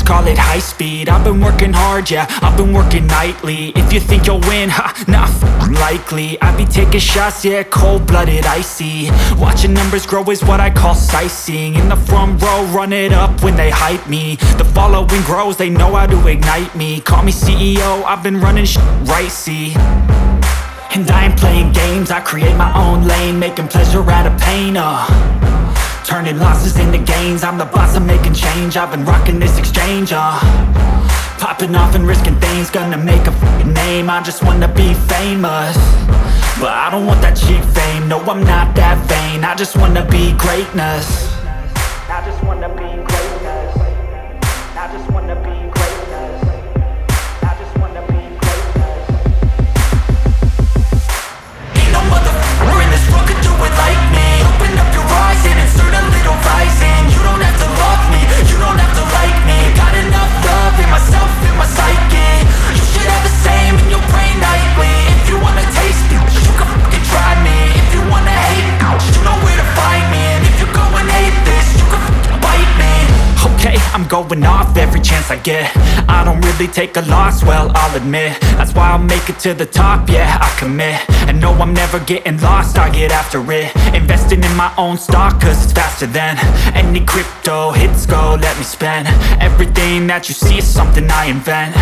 call it high speed. I've been working hard, yeah, I've been working nightly. If you think you'll win, not likely. I be taking shots, yeah, cold-blooded, icy. Watching numbers grow is what I call sightseeing. In the front row, run it up when they hype me. The following grows, they know how to ignite me. Call me CEO, I've been running right, see. And I ain't playing games, I create my own lane, making pleasure out of pain, turning losses into gains. I'm the boss, I'm making change. I've been rocking this exchange, popping off and risking things. Gonna make a f***ing name. I just wanna be famous, but I don't want that cheap fame. No, I'm not that vain. I just wanna be greatness. I just wanna be greatness. I just wanna be greatness. I just wanna be greatness. Ain't no motherfucker in this world could do it like me. Open up your eyes and insert a little rising. You don't have to love me, you don't have to like me. Got enough love in myself, in my psyche. You should have the same in your brain nightly. If you wanna taste me, you can fucking try me. If you wanna hate me, you know where to find me. And if you go and hate this, you can fucking bite me. Okay, I'm going off every chance I get. I don't really take a loss, well, I'll admit. That's why I'll make it to the top, yeah, I commit. And no, I'm never getting lost, I get after it. Investing in my own stock, cause it's faster than any crypto hits go, let me spend. Everything that you see is something I invent,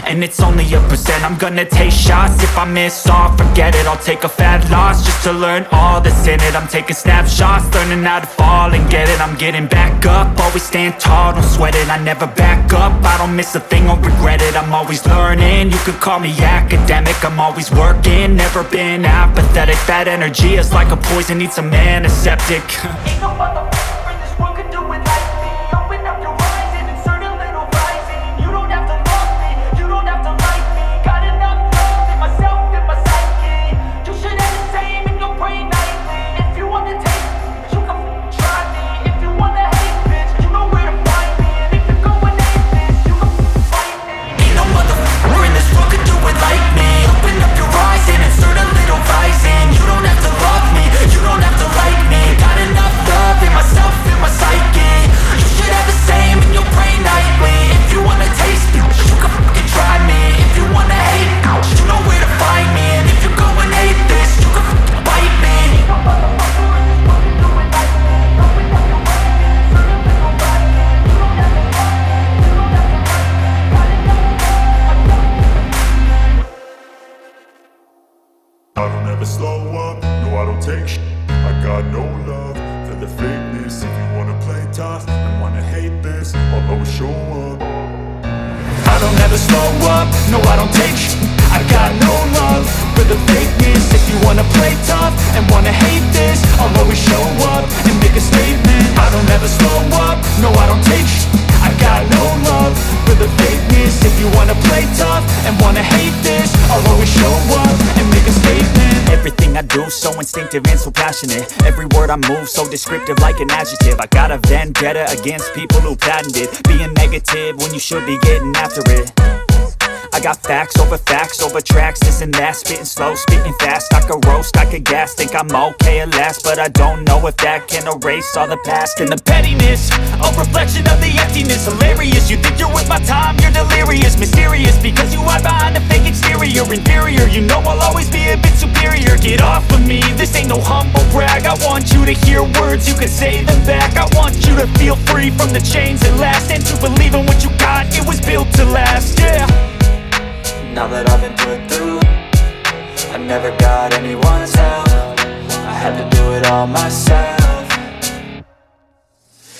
and it's only a percent. I'm gonna take shots, if I miss all, forget it. I'll take a fat loss just to learn all that's in it. I'm taking snapshots, learning how to fall and get it. I'm getting back up, always stand tall, don't sweat it. I never back up, I don't miss a thing or regret it. I'm always learning, you could call me academic. I'm always working, never been apathetic. That energy is like a poison, needs some antiseptic. Ain't no motherfucker in this world could do it like me. Open up your eyes and insert a little rising. You don't have to love me, you don't have to like me. Got enough love in myself, in my psyche. You should have the same in your brain nightly. If you wanna taste me, you can try me. If you wanna hate bitch, you know where to find me. And if you go and hate this, you can fight me. Ain't no motherfucker in this world could do it like me. Open up your eyes and insert a little rising. You don't have to love me, you don't have to like me. Got enough love in myself, in my psyche. You should have the same in your brain nightly. If you wanna taste me, you can fucking try me. If you wanna hate me, you know where to find me. And if you go and hate this, you can fucking bite me. Ain't no motherfucker in this world can do it like me. Open up your eyes and insert a little rising. You don't have to love me, you don't have to like me. Got enough love, I don't ever slow up, no I don't take shit. I got no love for the fakeness. If you wanna play tough and wanna hate this, I'll always show up. I don't ever slow up, no I don't take shit. I got no love for the fakeness. If you wanna play tough and wanna hate this, I'll always show up and make a statement. I don't ever slow up, no I don't take shit. I got no love for the fakeness. If you wanna play tough and wanna hate this, I'll always show up and make a statement. Everything I do so instinctive and so passionate. Every word I move so descriptive like an adjective. I got a vendetta against people who patented being negative when you should be getting after it. I got facts over tracks, this and that. Spitting slow, spitting fast. I could roast, I could gas. Think I'm okay at last, but I don't know if that can erase all the past. And the pettiness, a reflection of the emptiness. Hilarious, you think you're worth my time, you're delirious. Mysterious, because you hide behind a fake exterior. Inferior, you know I'll always be a bit superior. Get off of me, this ain't no humble brag. I want you to hear words, you can say them back. I want you to feel free from the chains that last, and to believe in what you got, it was built to last, yeah. Now that I've been put through, I never got anyone's help. I had to do it all myself.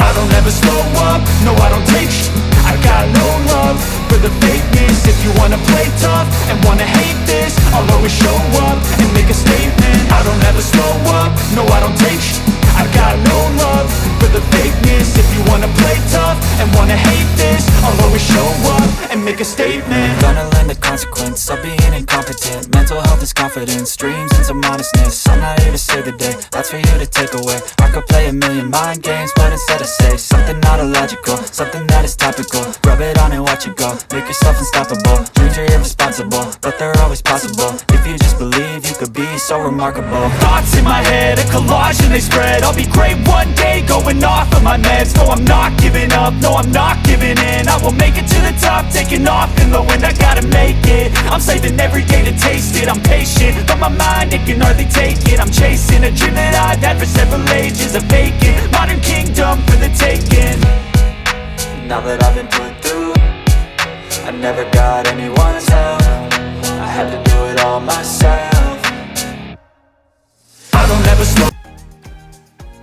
I don't ever slow up, no I don't take shit. I got no love for the fakeness. If you wanna play tough and wanna hate this, I'll always show up and make a statement. I don't ever slow up, no I don't take shit. I got no love for the fakeness. If you wanna play tough and wanna hate this, I'll always show up and make a statement. Gonna learn the consequence of being incompetent. Mental health is confidence, dreams and some honestness. I'm not here to save the day, that's for you to take away. I could play a million mind games, but instead I say something not illogical, something that is topical. Rub it on and watch it go, make yourself unstoppable. Dreams are irresponsible, but they're always possible. If you just believe, you could could be so remarkable. Thoughts in my head, a collage and they spread. I'll be great one day, going off of my meds. No, I'm not giving up, no, I'm not giving in. I will make it to the top, taking off in the wind. I gotta make it, I'm saving every day to taste it. I'm patient, but my mind, it can hardly take it. I'm chasing a dream that I've had for several ages. A vacant, modern kingdom for the taking. Now that I've been put through, I never got anyone